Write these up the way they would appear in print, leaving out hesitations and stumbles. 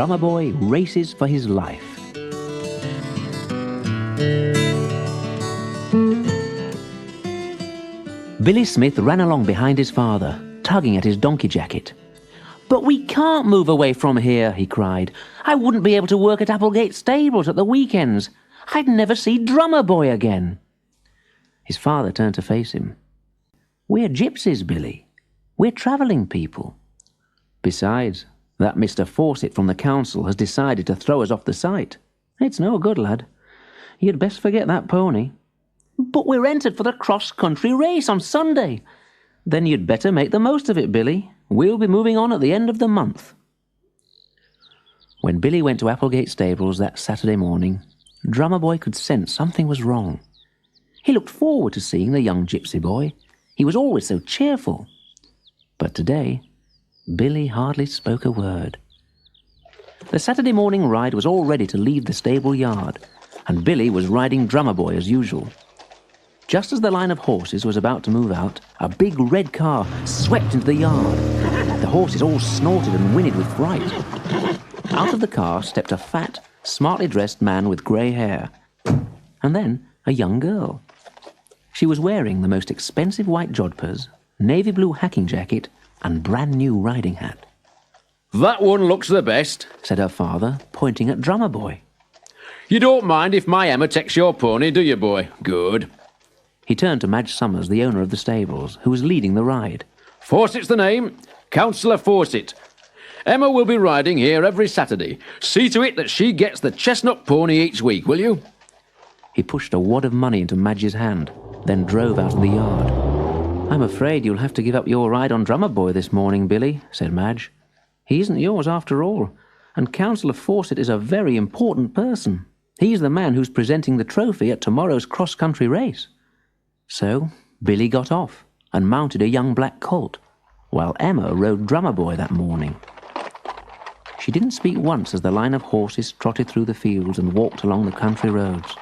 Drummerboy races for his life. Billy Smith ran along behind his father, tugging at his donkey jacket. "But we can't move away from here," he cried. "I wouldn't be able to work at Applegate stables at the weekends. I'd never see Drummerboy again." His father turned to face him. "We're gypsies, Billy. We're travelling people. Besides, that Mr. Fawcett from the council has decided to throw us off the site. It's no good, lad. You'd best forget that pony." "But we're entered for the cross-country race on Sunday." "Then you'd better make the most of it, Billy. We'll be moving on at the end of the month." When Billy went to Applegate stables that Saturday morning, Drummerboy could sense something was wrong. He looked forward to seeing the young gypsy boy. He was always so cheerful. But today, Billy hardly spoke a word. The Saturday morning ride was all ready to leave the stable yard, and Billy was riding Drummerboy as usual. Just as the line of horses was about to move out, a big red car swept into the yard. The horses all snorted and whinnied with fright. Out of the car stepped a fat, smartly dressed man with grey hair, and then a young girl. She was wearing the most expensive white jodhpurs, navy blue hacking jacket, and brand new riding hat. "That one looks the best," said her father, pointing at Drummerboy. "You don't mind if my Emma takes your pony, do you, boy? Good." He turned to Madge Summers, the owner of the stables, who was leading the ride. "Fawcett's the name. Councillor Fawcett. Emma will be riding here every Saturday. See to it that she gets the chestnut pony each week, will you?" He pushed a wad of money into Madge's hand, then drove out of the yard. "I'm afraid you'll have to give up your ride on Drummerboy this morning, Billy," said Madge. "He isn't yours after all, and Councillor Fawcett is a very important person. He's the man who's presenting the trophy at tomorrow's cross-country race." So Billy got off and mounted a young black colt, while Emma rode Drummerboy that morning. She didn't speak once as the line of horses trotted through the fields and walked along the country roads.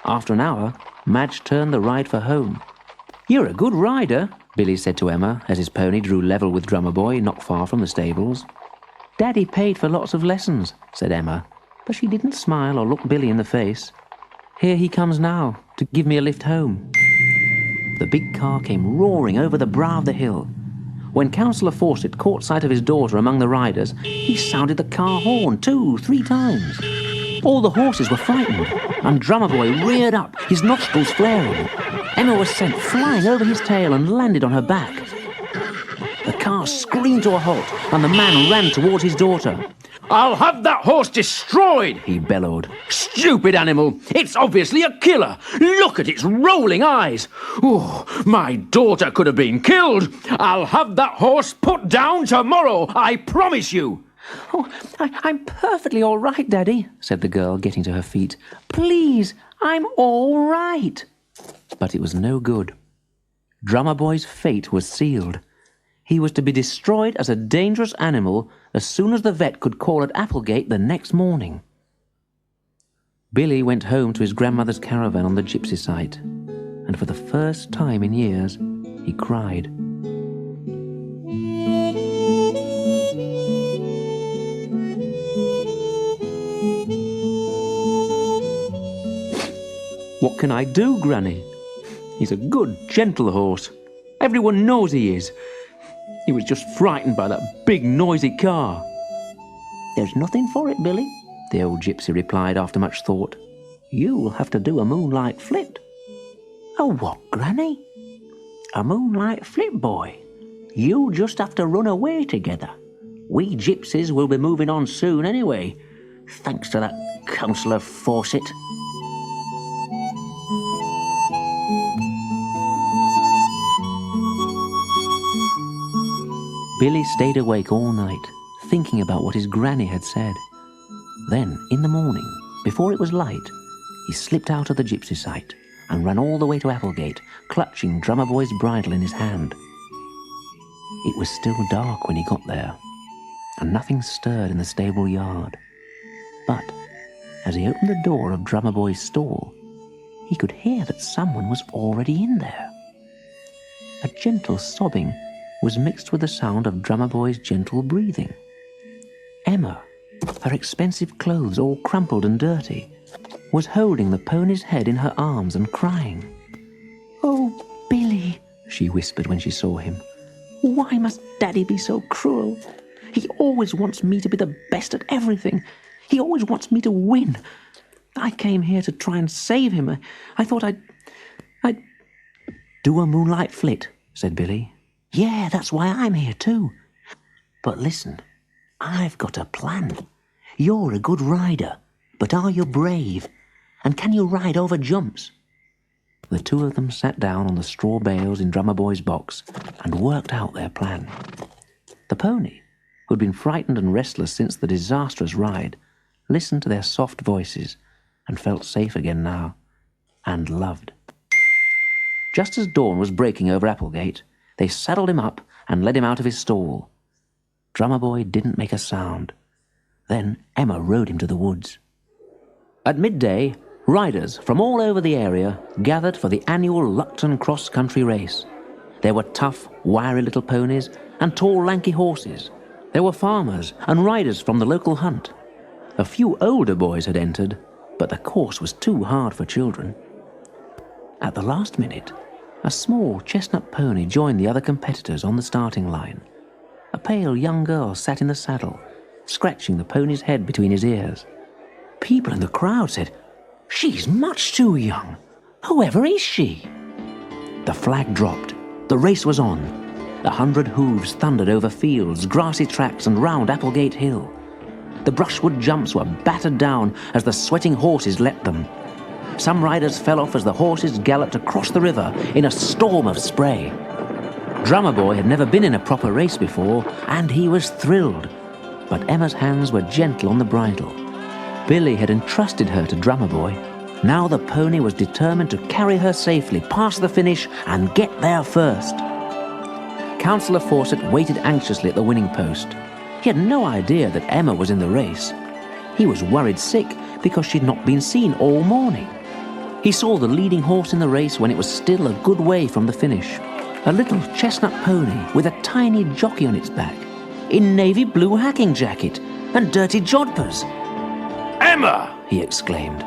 After an hour, Madge turned the ride for home. "You're a good rider," Billy said to Emma as his pony drew level with Drummerboy not far from the stables. "Daddy paid for lots of lessons," said Emma, but she didn't smile or look Billy in the face. "Here he comes now, to give me a lift home." The big car came roaring over the brow of the hill. When Councillor Fawcett caught sight of his daughter among the riders, he sounded the car horn 2-3 times. All the horses were frightened, and Drummerboy reared up, his nostrils flaring. Emma was sent flying over his tail and landed on her back. The car screamed to a halt, and the man ran towards his daughter. "I'll have that horse destroyed," he bellowed. "Stupid animal! It's obviously a killer! Look at its rolling eyes! Oh, my daughter could have been killed! I'll have that horse put down tomorrow, I promise you!" "Oh, I'm perfectly all right, Daddy," said the girl, getting to her feet. "Please, I'm all right." But it was no good. Drummerboy's fate was sealed. He was to be destroyed as a dangerous animal as soon as the vet could call at Applegate the next morning. Billy went home to his grandmother's caravan on the gypsy site, and for the first time in years, he cried. "What can I do, Granny? He's a good, gentle horse. Everyone knows he is. He was just frightened by that big, noisy car." "There's nothing for it, Billy," the old gypsy replied after much thought. "You'll have to do a moonlight flip." "A what, Granny?" "A moonlight flip, boy. You'll just have to run away together. We gypsies will be moving on soon anyway, thanks to that Councillor Fawcett." Billy stayed awake all night, thinking about what his granny had said. Then, in the morning, before it was light, he slipped out of the gypsy site and ran all the way to Applegate, clutching Drummerboy's bridle in his hand. It was still dark when he got there, and nothing stirred in the stable yard. But, as he opened the door of Drummerboy's stall, he could hear that someone was already in there. A gentle sobbing was mixed with the sound of Drummerboy's gentle breathing. Emma, her expensive clothes all crumpled and dirty, was holding the pony's head in her arms and crying. "Oh, Billy," she whispered when she saw him. "Why must Daddy be so cruel? He always wants me to be the best at everything. He always wants me to win. I came here to try and save him. I thought I'd... "Do a moonlight flit," said Billy. "Yeah, that's why I'm here too. But listen, I've got a plan. You're a good rider, but are you brave? And can you ride over jumps?" The two of them sat down on the straw bales in Drummerboy's box and worked out their plan. The pony, who'd been frightened and restless since the disastrous ride, listened to their soft voices and felt safe again now, and loved. Just as dawn was breaking over Applegate, they saddled him up and led him out of his stall. Drummerboy didn't make a sound. Then Emma rode him to the woods. At midday, riders from all over the area gathered for the annual Luckton cross-country race. There were tough, wiry little ponies and tall, lanky horses. There were farmers and riders from the local hunt. A few older boys had entered, but the course was too hard for children. At the last minute, a small chestnut pony joined the other competitors on the starting line. A pale young girl sat in the saddle, scratching the pony's head between his ears. People in the crowd said, "She's much too young. Whoever is she?" The flag dropped. The race was on. 100 hooves thundered over fields, grassy tracks, and round Applegate Hill. The brushwood jumps were battered down as the sweating horses leapt them. Some riders fell off as the horses galloped across the river in a storm of spray. Drummerboy had never been in a proper race before, and he was thrilled. But Emma's hands were gentle on the bridle. Billy had entrusted her to Drummerboy. Now the pony was determined to carry her safely past the finish and get there first. Councillor Fawcett waited anxiously at the winning post. He had no idea that Emma was in the race. He was worried sick because she'd not been seen all morning. He saw the leading horse in the race when it was still a good way from the finish. A little chestnut pony with a tiny jockey on its back, in navy blue hacking jacket and dirty jodhpurs. "Emma!" he exclaimed,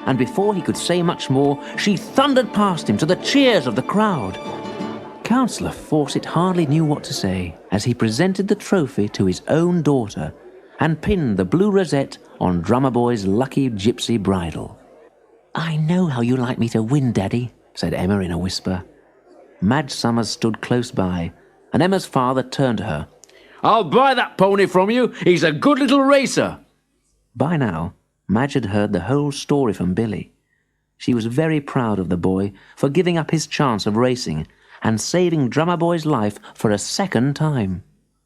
and before he could say much more, she thundered past him to the cheers of the crowd. Councillor Fawcett hardly knew what to say as he presented the trophy to his own daughter and pinned the blue rosette on Drummerboy's lucky gypsy bridle. "I know how you like me to win, Daddy," said Emma in a whisper. Madge Summers stood close by, and Emma's father turned to her. "I'll buy that pony from you. He's a good little racer." By now, Madge had heard the whole story from Billy. She was very proud of the boy for giving up his chance of racing and saving Drummerboy's life for a second time.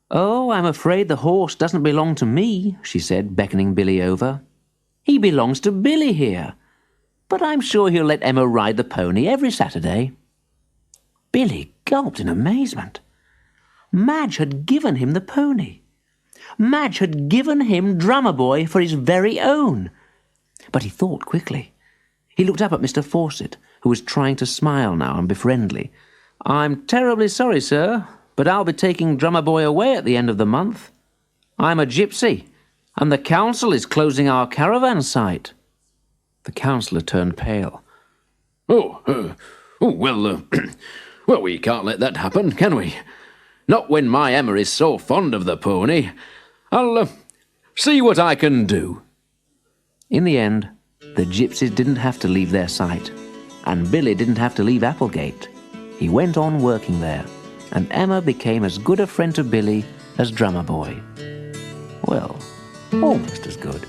"Oh, I'm afraid the horse doesn't belong to me," she said, beckoning Billy over. "He belongs to Billy here. But I'm sure he'll let Emma ride the pony every Saturday." Billy gulped in amazement. Madge had given him the pony. Madge had given him Drummerboy for his very own. But he thought quickly. He looked up at Mr. Fawcett, who was trying to smile now and be friendly. "I'm terribly sorry, sir, but I'll be taking Drummerboy away at the end of the month. I'm a gypsy, and the council is closing our caravan site." The councillor turned pale. Well, we can't let that happen, can we? Not when my Emma is so fond of the pony. I'll see what I can do." In the end, the gypsies didn't have to leave their site, and Billy didn't have to leave Applegate. He went on working there, and Emma became as good a friend to Billy as Drummerboy. Well, almost as good.